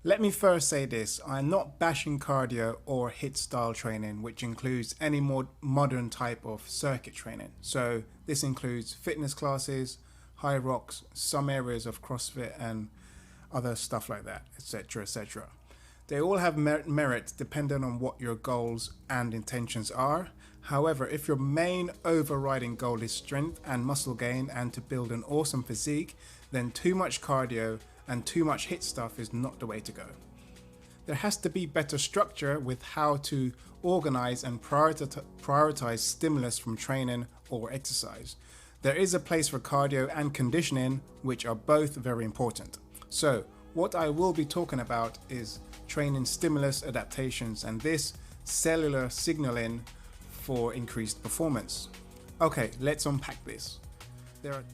Let me first say this, I'm not bashing cardio or HIIT style training, which includes any more modern type of circuit training. So this includes fitness classes, high rocks, some areas of CrossFit and other stuff like that, etc., etc. They all have merit depending on what your goals and intentions are. However, if your main overriding goal is strength and muscle gain and to build an awesome physique, then too much cardio and too much HIIT stuff is not the way to go. There has to be better structure with how to organize and prioritize stimulus from training or exercise. There is a place for cardio and conditioning, which are both very important. So, what I will be talking about is training stimulus adaptations and this cellular signaling for increased performance. Okay, let's unpack this.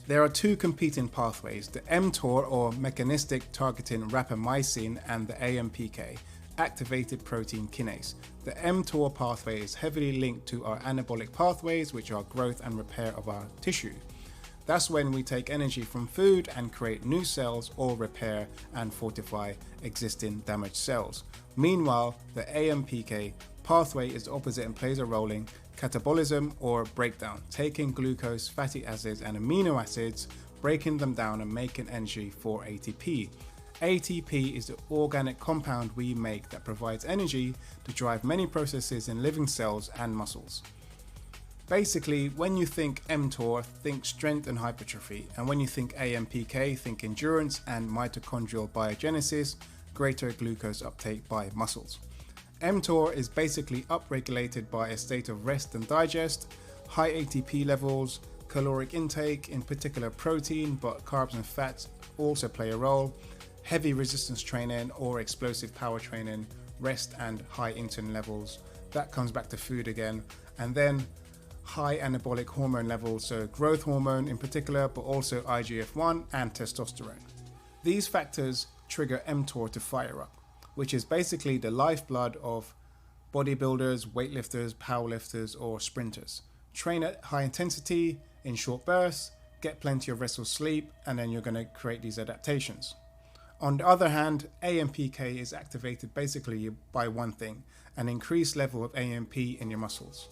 There are two competing pathways, the mTOR or mechanistic targeting rapamycin and the AMPK, activated protein kinase. The mTOR pathway is heavily linked to our anabolic pathways, which are growth and repair of our tissue. That's when we take energy from food and create new cells or repair and fortify existing damaged cells. Meanwhile, the AMPK pathway is opposite and plays a role in catabolism or breakdown, taking glucose, fatty acids and amino acids, breaking them down and making energy for ATP. ATP is the organic compound we make that provides energy to drive many processes in living cells and muscles. Basically, when you think mTOR, think strength and hypertrophy, and when you think AMPK, think endurance and mitochondrial biogenesis, greater glucose uptake by muscles. mTOR is basically upregulated by a state of rest and digest, high ATP levels, caloric intake, in particular protein, but carbs and fats also play a role, heavy resistance training or explosive power training, rest and high insulin levels. That comes back to food again. And then high anabolic hormone levels, so growth hormone in particular, but also IGF-1 and testosterone. These factors trigger mTOR to fire up, which is basically the lifeblood of bodybuilders, weightlifters, powerlifters, or sprinters. Train at high intensity in short bursts, get plenty of restful sleep, and then you're going to create these adaptations. On the other hand, AMPK is activated basically by one thing, an increased level of AMP in your muscles.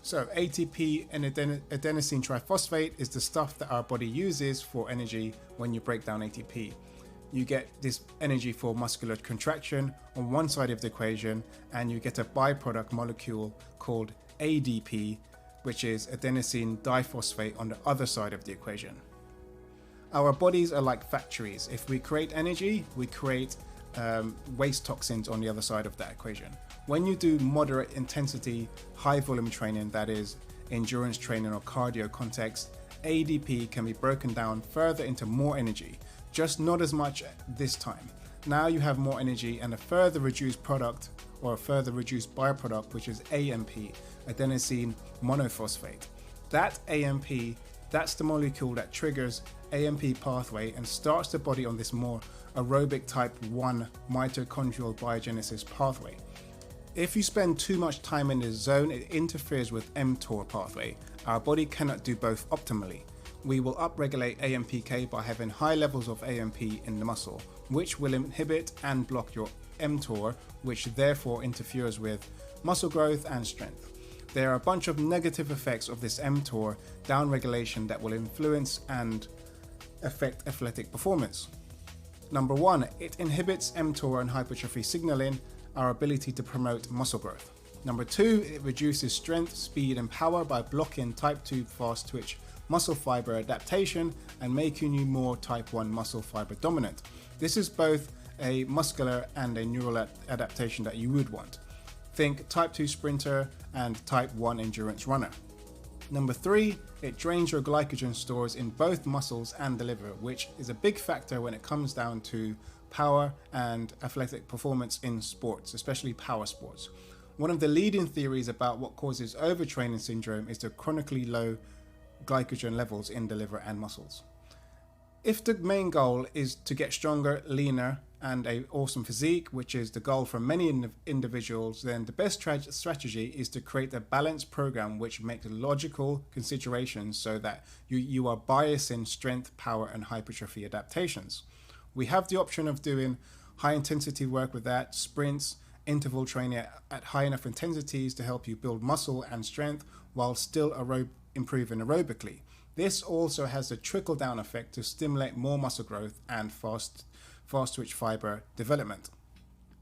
So ATP and adenosine triphosphate is the stuff that our body uses for energy when you break down ATP. You get this energy for muscular contraction on one side of the equation, and you get a byproduct molecule called ADP, which is adenosine diphosphate on the other side of the equation. Our bodies are like factories. If we create energy, we create waste toxins on the other side of that equation. When you do moderate intensity, high volume training, that is endurance training or cardio context, ADP can be broken down further into more energy, just not as much this time. Now you have more energy and a further reduced product or a further reduced byproduct, which is AMP, adenosine monophosphate. That AMP, that's the molecule that triggers AMP pathway and starts the body on this more aerobic type 1 mitochondrial biogenesis pathway. If you spend too much time in this zone, it interferes with mTOR pathway. Our body cannot do both optimally. We will upregulate AMPK by having high levels of AMP in the muscle, which will inhibit and block your mTOR, which therefore interferes with muscle growth and strength. There are a bunch of negative effects of this mTOR downregulation that will influence and affect athletic performance. Number one, it inhibits mTOR and hypertrophy signaling, our ability to promote muscle growth. Number two, it reduces strength, speed, and power by blocking type 2 fast twitch muscle fiber adaptation and making you more type 1 muscle fiber dominant. This is both a muscular and a neural adaptation that you would want. Think type 2 sprinter and type 1 endurance runner. Number three, it drains your glycogen stores in both muscles and the liver, which is a big factor when it comes down to power and athletic performance in sports, especially power sports. One of the leading theories about what causes overtraining syndrome is the chronically low glycogen levels in the liver and muscles. If the main goal is to get stronger, leaner, and an awesome physique, which is the goal for many individuals, then the best strategy is to create a balanced program which makes logical considerations so that you are biasing strength, power, and hypertrophy adaptations. We have the option of doing high intensity work with that, sprints, interval training at high enough intensities to help you build muscle and strength while still improving aerobically. This also has a trickle down effect to stimulate more muscle growth and fast twitch fiber development.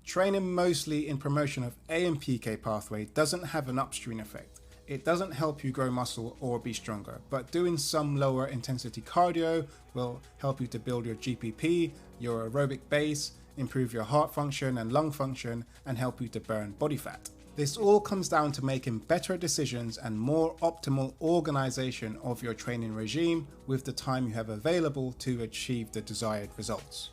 Training mostly in promotion of AMPK pathway doesn't have an upstream effect. It doesn't help you grow muscle or be stronger, but doing some lower intensity cardio will help you to build your GPP, your aerobic base, improve your heart function and lung function, and help you to burn body fat. This all comes down to making better decisions and more optimal organization of your training regime with the time you have available to achieve the desired results.